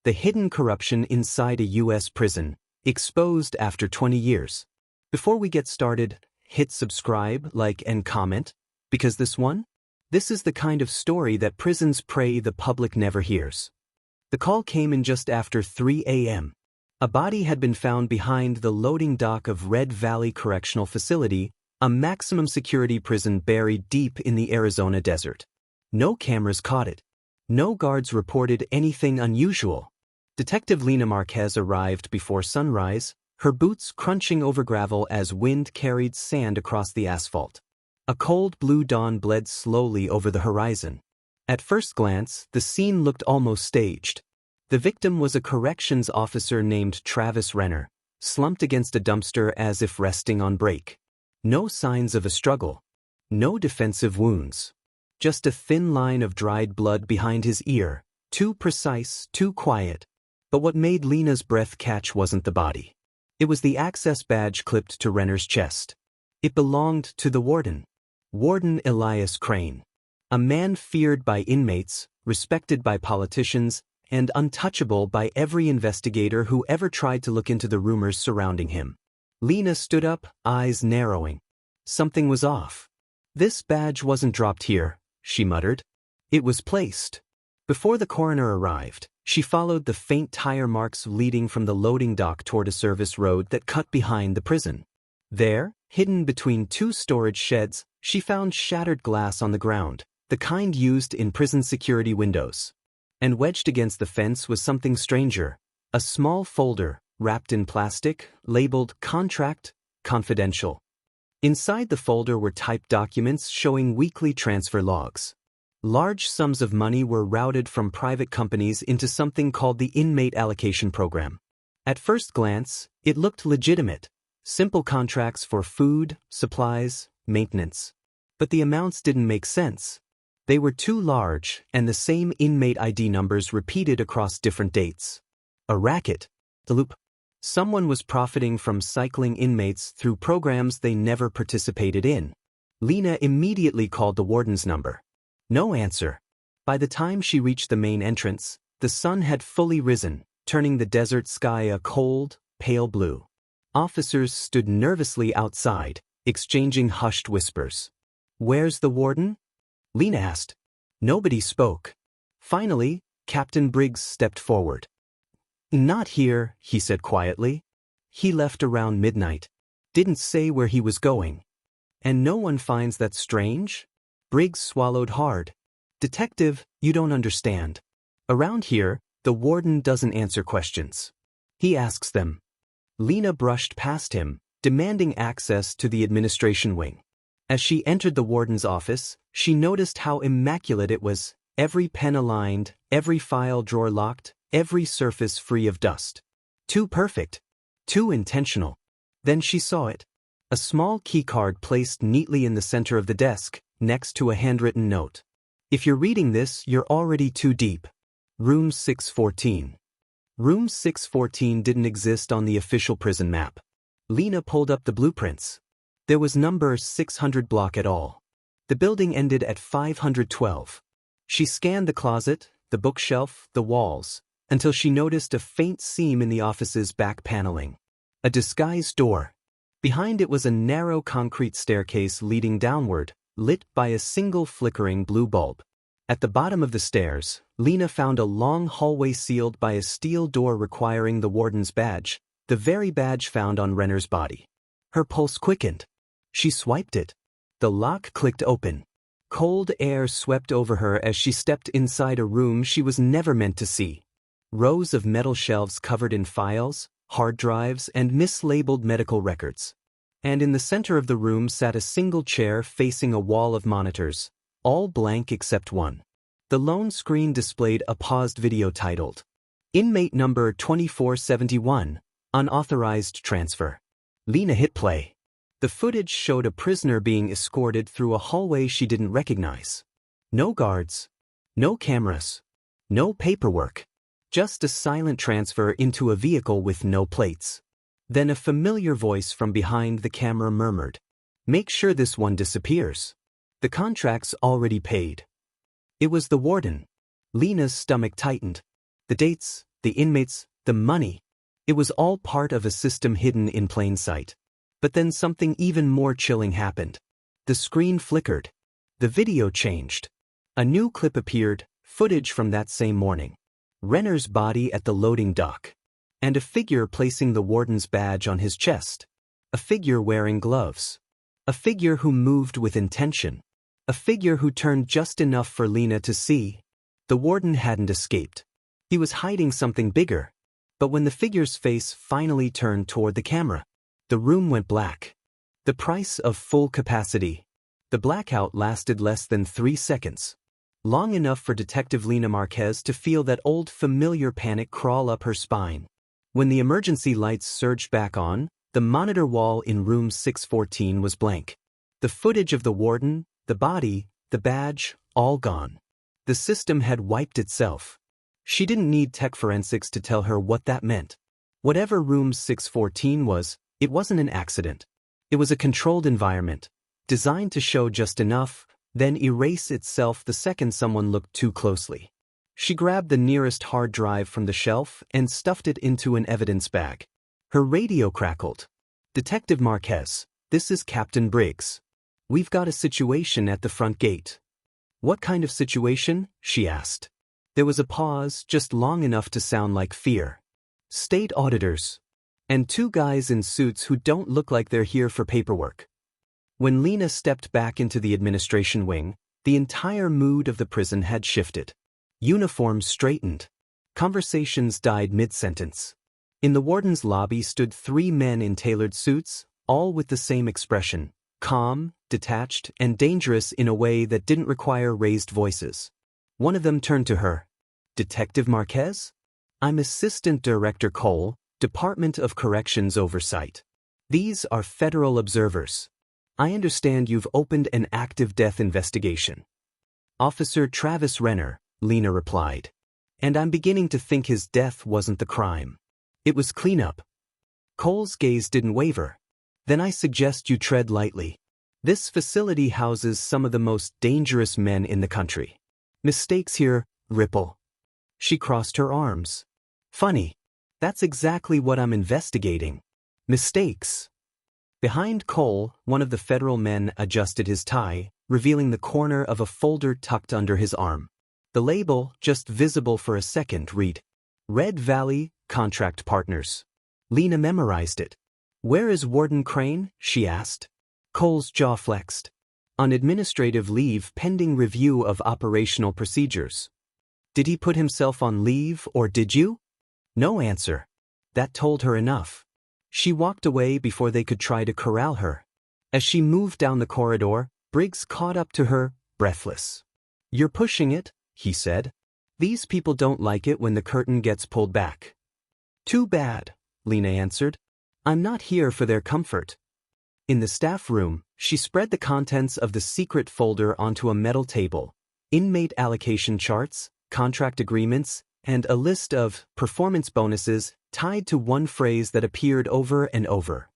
the hidden corruption inside a U.S. prison, exposed after 20 years. Before we get started, hit subscribe, like, and comment, because this is the kind of story that prisons pray the public never hears. The call came in just after 3 a.m. A body had been found behind the loading dock of Red Valley Correctional Facility, a maximum security prison buried deep in the Arizona desert. No cameras caught it. No guards reported anything unusual. Detective Lena Marquez arrived before sunrise, her boots crunching over gravel as wind carried sand across the asphalt. A cold blue dawn bled slowly over the horizon. At first glance, the scene looked almost staged. The victim was a corrections officer named Travis Renner, slumped against a dumpster as if resting on break. No signs of a struggle. No defensive wounds. Just a thin line of dried blood behind his ear, too precise, too quiet. But what made Lena's breath catch wasn't the body. It was the access badge clipped to Renner's chest. It belonged to the warden. Warden Elias Crane. A man feared by inmates, respected by politicians, and untouchable by every investigator who ever tried to look into the rumors surrounding him. Lena stood up, eyes narrowing. Something was off. This badge wasn't dropped here, she muttered. It was placed. Before the coroner arrived, she followed the faint tire marks leading from the loading dock toward a service road that cut behind the prison. There, hidden between two storage sheds, she found shattered glass on the ground, the kind used in prison security windows. And wedged against the fence was something stranger, a small folder, wrapped in plastic, labeled Contract, Confidential. Inside the folder were typed documents showing weekly transfer logs. Large sums of money were routed from private companies into something called the Inmate Allocation Program. At first glance, it looked legitimate. Simple contracts for food, supplies, maintenance. But the amounts didn't make sense. They were too large, and the same inmate ID numbers repeated across different dates. A racket. The loop. Someone was profiting from cycling inmates through programs they never participated in. Lena immediately called the warden's number. No answer. By the time she reached the main entrance, the sun had fully risen, turning the desert sky a cold, pale blue. Officers stood nervously outside, exchanging hushed whispers. "Where's the warden?" Lena asked. Nobody spoke. Finally, Captain Briggs stepped forward. "Not here," he said quietly. "He left around midnight. Didn't say where he was going." "And no one finds that strange?" Briggs swallowed hard. "Detective, you don't understand. Around here, the warden doesn't answer questions. He asks them." Lena brushed past him, demanding access to the administration wing. As she entered the warden's office, she noticed how immaculate it was, every pen aligned, every file drawer locked, every surface free of dust. Too perfect. Too intentional. Then she saw it. A small keycard placed neatly in the center of the desk, next to a handwritten note. "If you're reading this, you're already too deep. Room 614. Room 614 didn't exist on the official prison map. Lena pulled up the blueprints. There was number 600 block at all. The building ended at 512. She scanned the closet, the bookshelf, the walls, until she noticed a faint seam in the office's back paneling. A disguised door. Behind it was a narrow concrete staircase leading downward, lit by a single flickering blue bulb. At the bottom of the stairs, Lena found a long hallway sealed by a steel door requiring the warden's badge, the very badge found on Renner's body. Her pulse quickened. She swiped it. The lock clicked open. Cold air swept over her as she stepped inside a room she was never meant to see. Rows of metal shelves covered in files, hard drives, and mislabeled medical records. And in the center of the room sat a single chair facing a wall of monitors, all blank except one. The lone screen displayed a paused video titled, "Inmate number 2471, Unauthorized Transfer." Lena hit play. The footage showed a prisoner being escorted through a hallway she didn't recognize. No guards. No cameras. No paperwork. Just a silent transfer into a vehicle with no plates. Then a familiar voice from behind the camera murmured, "Make sure this one disappears. The contract's already paid." It was the warden. Lena's stomach tightened. The the inmates, the money. It was all part of a system hidden in plain sight. But then something even more chilling happened. The screen flickered. The video changed. A new clip appeared, footage from that same morning. Renner's body at the loading dock. And a figure placing the warden's badge on his chest. A figure wearing gloves. A figure who moved with intention. A figure who turned just enough for Lena to see. The warden hadn't escaped. He was hiding something bigger. But when the figure's face finally turned toward the camera, the room went black. The price of full capacity. The blackout lasted less than 3 seconds. Long enough for Detective Lena Marquez to feel that old familiar panic crawl up her spine. When the emergency lights surged back on, the monitor wall in room 614 was blank. The footage of the warden, the body, the badge, all gone. The system had wiped itself. She didn't need tech forensics to tell her what that meant. Whatever room 614 was, it wasn't an accident. It was a controlled environment, designed to show just enough, then erase itself the second someone looked too closely. She grabbed the nearest hard drive from the shelf and stuffed it into an evidence bag. Her radio crackled. "Detective Marquez, this is Captain Briggs. We've got a situation at the front gate." "What kind of situation?" she asked. There was a pause, just long enough to sound like fear. "State auditors. And 2 guys in suits who don't look like they're here for paperwork." When Lena stepped back into the administration wing, the entire mood of the prison had shifted. Uniforms straightened. Conversations died mid-sentence. In the warden's lobby stood 3 men in tailored suits, all with the same expression, calm, detached, and dangerous in a way that didn't require raised voices. One of them turned to her. "Detective Marquez? I'm Assistant Director Cole, Department of Corrections Oversight. These are federal observers. I understand you've opened an active death investigation." "Officer Travis Renner," Lena replied. "And I'm beginning to think his death wasn't the crime. It was cleanup." Cole's gaze didn't waver. "Then I suggest you tread lightly. This facility houses some of the most dangerous men in the country. Mistakes here, ripple." She crossed her arms. "Funny. That's exactly what I'm investigating. Mistakes." Behind Cole, one of the federal men adjusted his tie, revealing the corner of a folder tucked under his arm. The label, just visible for a second, read, "Red Valley, Contract Partners." Lena memorized it. "Where is Warden Crane?" she asked. Cole's jaw flexed. "On administrative leave pending review of operational procedures." "Did he put himself on leave, or did you?" No answer. That told her enough. She walked away before they could try to corral her. As she moved down the corridor, Briggs caught up to her, breathless. "You're pushing it," he said. "These people don't like it when the curtain gets pulled back." "Too bad," Lena answered. "I'm not here for their comfort." In the staff room, she spread the contents of the secret folder onto a metal table. Inmate allocation charts, contract agreements, and a list of performance bonuses tied to one phrase that appeared over and over.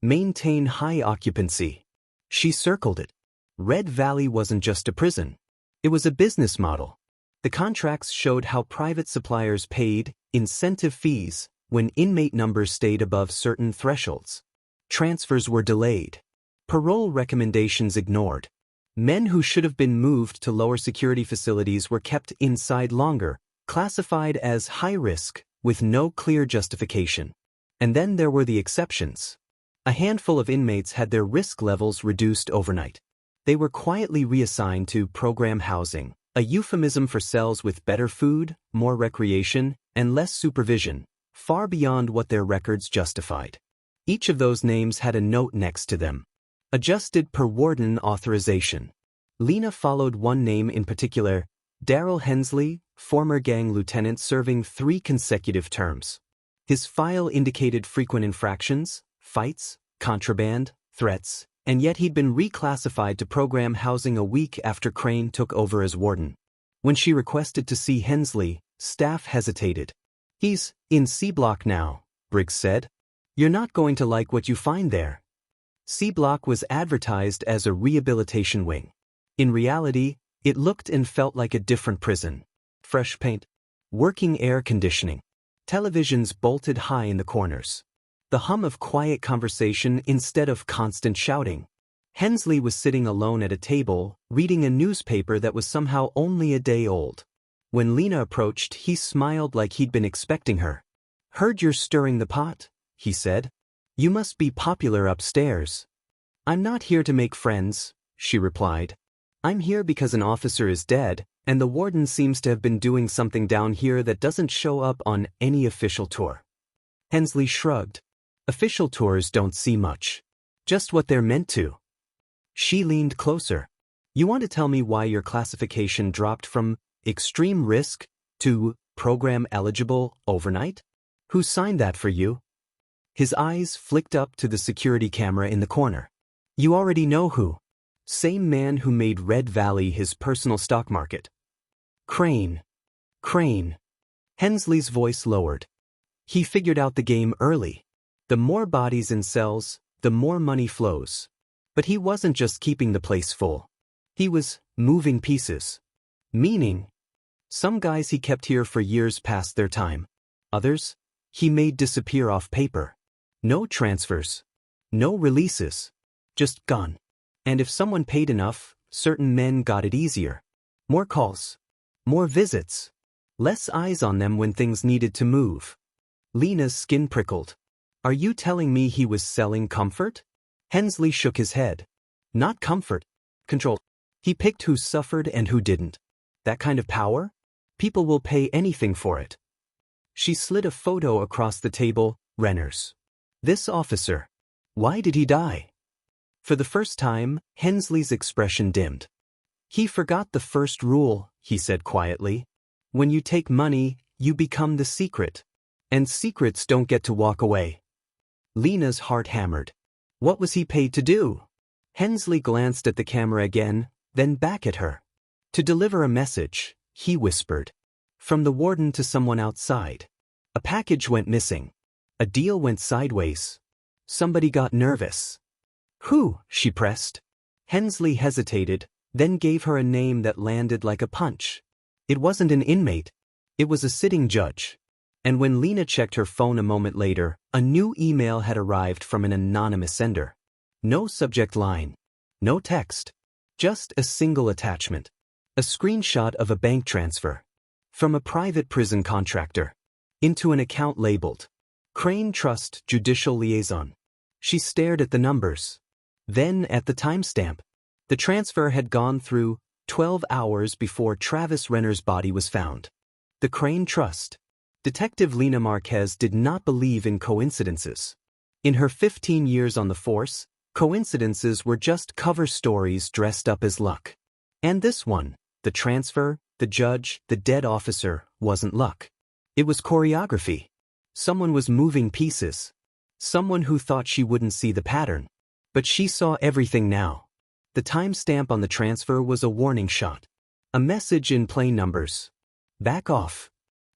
"Maintain high occupancy." She circled it. Red Valley wasn't just a prison. It was a business model. The contracts showed how private suppliers paid incentive fees when inmate numbers stayed above certain thresholds. Transfers were delayed. Parole recommendations ignored. Men who should have been moved to lower security facilities were kept inside longer, classified as high risk, with no clear justification. And then there were the exceptions. A handful of inmates had their risk levels reduced overnight. They were quietly reassigned to program housing, a euphemism for cells with better food, more recreation, and less supervision, far beyond what their records justified. Each of those names had a note next to them. Adjusted per warden authorization. Lena followed one name in particular, Daryl Hensley, former gang lieutenant serving 3 consecutive terms. His file indicated frequent infractions, fights, contraband, threats, and yet he'd been reclassified to program housing a week after Crane took over as warden. When she requested to see Hensley, staff hesitated. "He's in C Block now," Briggs said. "You're not going to like what you find there." C Block was advertised as a rehabilitation wing. In reality, it looked and felt like a different prison. Fresh paint, working air conditioning, Televisions bolted high in the corners. The hum of quiet conversation instead of constant shouting. Hensley was sitting alone at a table, reading a newspaper that was somehow only a day old. When Lena approached, he smiled like he'd been expecting her. "Heard you're stirring the pot," he said. "You must be popular upstairs." "I'm not here to make friends," she replied. "I'm here because an officer is dead, and the warden seems to have been doing something down here that doesn't show up on any official tour." Hensley shrugged. "Official tours don't see much. Just what they're meant to." She leaned closer. "You want to tell me why your classification dropped from extreme risk to program eligible overnight? Who signed that for you?" His eyes flicked up to the security camera in the corner. "You already know who. Same man who made Red Valley his personal stock market." "Crane. Crane." Hensley's voice lowered. He figured out the game early. The more bodies in cells, the more money flows. But he wasn't just keeping the place full. He was moving pieces. Meaning, some guys he kept here for years past their time. Others, he made disappear off paper. No transfers. No releases. Just gone. And if someone paid enough, certain men got it easier. More calls. More visits. Less eyes on them when things needed to move. Lena's skin prickled. "Are you telling me he was selling comfort?" Hensley shook his head. "Not comfort. Control. He picked who suffered and who didn't. That kind of power? People will pay anything for it." She slid a photo across the table. "Renner's. This officer. Why did he die?" For the first time, Hensley's expression dimmed. "He forgot the first rule," he said quietly. "When you take money, you become the secret. And secrets don't get to walk away." Lena's heart hammered. What was he paid to do? Hensley glanced at the camera again, then back at her. "To deliver a message," he whispered. "From the warden to someone outside. A package went missing. A deal went sideways. Somebody got nervous." "Who?" she pressed. Hensley hesitated, then gave her a name that landed like a punch. It wasn't an inmate. It was a sitting judge. And when Lena checked her phone a moment later, a new email had arrived from an anonymous sender. No subject line. No text. Just a single attachment. A screenshot of a bank transfer. From a private prison contractor. Into an account labeled Crane Trust Judicial Liaison. She stared at the numbers. Then at the timestamp. The transfer had gone through 12 hours before Travis Renner's body was found. The Crane Trust. Detective Lena Marquez did not believe in coincidences. In her 15 years on the force, coincidences were just cover stories dressed up as luck. And this one, the transfer, the judge, the dead officer, wasn't luck. It was choreography. Someone was moving pieces. Someone who thought she wouldn't see the pattern. But she saw everything now. The timestamp on the transfer was a warning shot. A message in plain numbers. "Back off."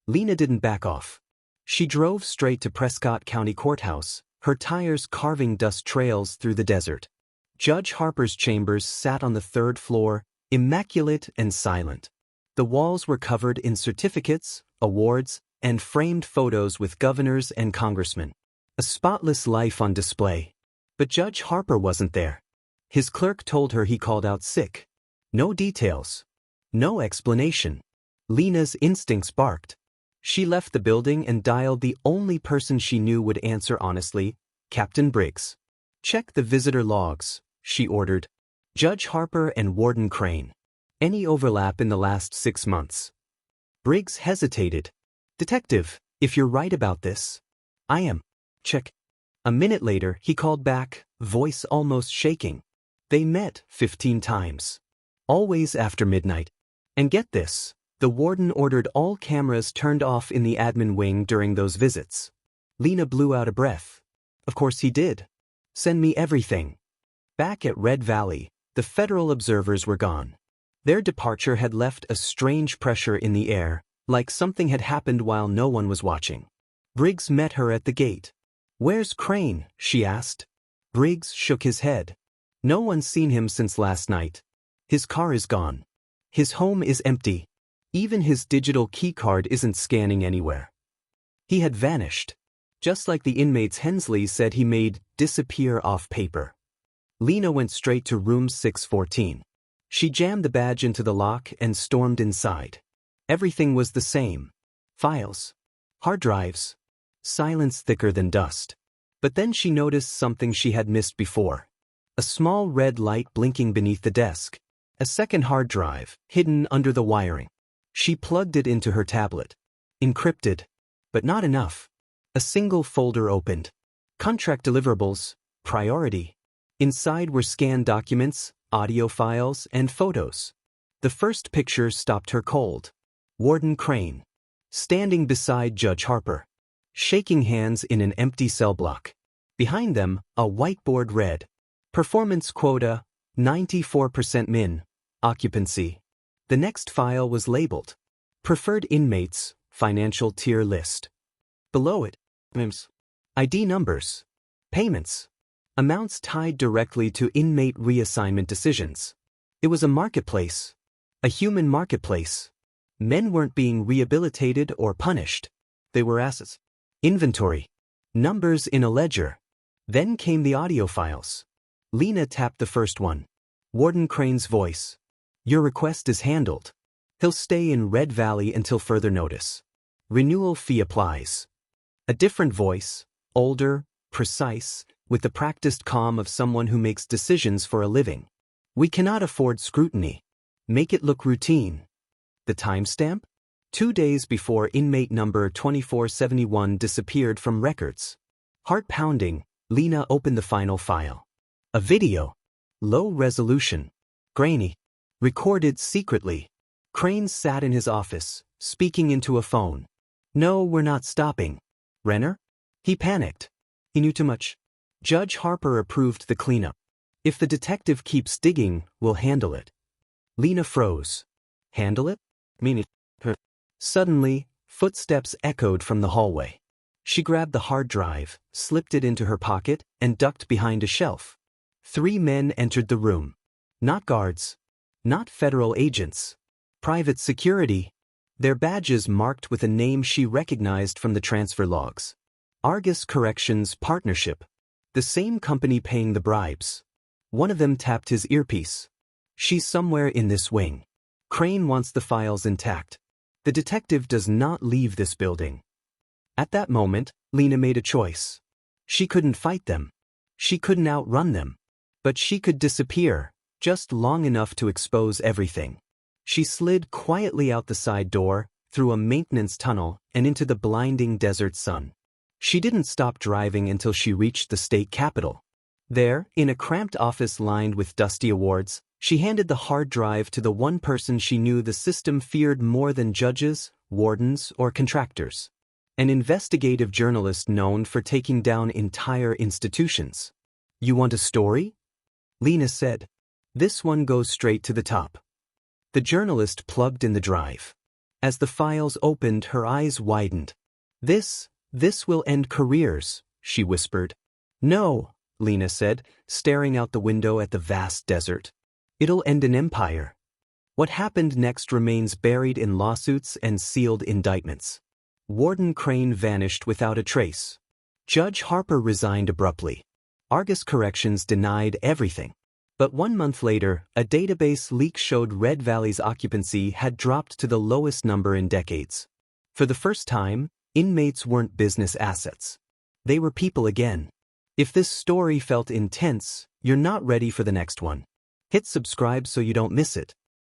Lena didn't back off. She drove straight to Prescott County Courthouse, her tires carving dust trails through the desert. Judge Harper's chambers sat on the 3rd floor, immaculate and silent. The walls were covered in certificates, awards, and framed photos with governors and congressmen. A spotless life on display. But Judge Harper wasn't there. His clerk told her he called out sick. No details. No explanation. Lena's instincts barked. She left the building and dialed the only person she knew would answer honestly, Captain Briggs. "Check the visitor logs," she ordered. "Judge Harper and Warden Crane. Any overlap in the last 6 months?" Briggs hesitated. "Detective, if you're right about this." "I am." "Check." A minute later, he called back, voice almost shaking. They met 15 times. Always after midnight. And get this. The warden ordered all cameras turned off in the admin wing during those visits. Lena blew out a breath. Of course he did. "Send me everything." Back at Red Valley, the federal observers were gone. Their departure had left a strange pressure in the air, like something had happened while no one was watching. Briggs met her at the gate. "Where's Crane?" she asked. Briggs shook his head. "No one's seen him since last night. His car is gone. His home is empty. Even his digital keycard isn't scanning anywhere." He had vanished. Just like the inmates Hensley said he made disappear off paper. Lena went straight to room 614. She jammed the badge into the lock and stormed inside. Everything was the same. Files. Hard drives. Silence thicker than dust. But then she noticed something she had missed before. A small red light blinking beneath the desk. A second hard drive, hidden under the wiring. She plugged it into her tablet. Encrypted. But not enough. A single folder opened. Contract deliverables. Priority. Inside were scanned documents, audio files, and photos. The first picture stopped her cold. Warden Crane. Standing beside Judge Harper. Shaking hands in an empty cell block. Behind them, a whiteboard read, "Performance quota, 94% min, occupancy." The next file was labeled, "Preferred inmates, financial tier list." Below it, ID numbers, payments, amounts tied directly to inmate reassignment decisions. It was a marketplace, a human marketplace. Men weren't being rehabilitated or punished. They were assets. Inventory. Numbers in a ledger. Then came the audio files. Lena tapped the first one. Warden Crane's voice. "Your request is handled. He'll stay in Red Valley until further notice. Renewal fee applies." A different voice, older, precise, with the practiced calm of someone who makes decisions for a living. "We cannot afford scrutiny. Make it look routine." The timestamp? 2 days before inmate number 2471 disappeared from records. Heart pounding, Lena opened the final file. A video. Low resolution. Grainy. Recorded secretly. Crane sat in his office, speaking into a phone. "No, we're not stopping." Renner? He panicked. He knew too much. Judge Harper approved the cleanup. "If the detective keeps digging, we'll handle it." Lena froze. Handle it? Meaning her. Suddenly, footsteps echoed from the hallway. She grabbed the hard drive, slipped it into her pocket, and ducked behind a shelf. 3 men entered the room. Not guards. Not federal agents. Private security. Their badges marked with a name she recognized from the transfer logs. Argus Corrections Partnership. The same company paying the bribes. One of them tapped his earpiece. "She's somewhere in this wing. Crane wants the files intact. The detective does not leave this building." At that moment, Lena made a choice. She couldn't fight them. She couldn't outrun them. But she could disappear, just long enough to expose everything. She slid quietly out the side door, through a maintenance tunnel, and into the blinding desert sun. She didn't stop driving until she reached the state capitol. There, in a cramped office lined with dusty awards, she handed the hard drive to the one person she knew the system feared more than judges, wardens, or contractors. An investigative journalist known for taking down entire institutions. "You want a story?" Lena said. "This one goes straight to the top." The journalist plugged in the drive. As the files opened, her eyes widened. This will end careers," she whispered. "No," Lena said, staring out the window at the vast desert. "It'll end an empire." What happened next remains buried in lawsuits and sealed indictments. Warden Crane vanished without a trace. Judge Harper resigned abruptly. Argus Corrections denied everything. But 1 month later, a database leak showed Red Valley's occupancy had dropped to the lowest number in decades. For the first time, inmates weren't business assets. They were people again. If this story felt intense, you're not ready for the next one. Hit subscribe so you don't miss it.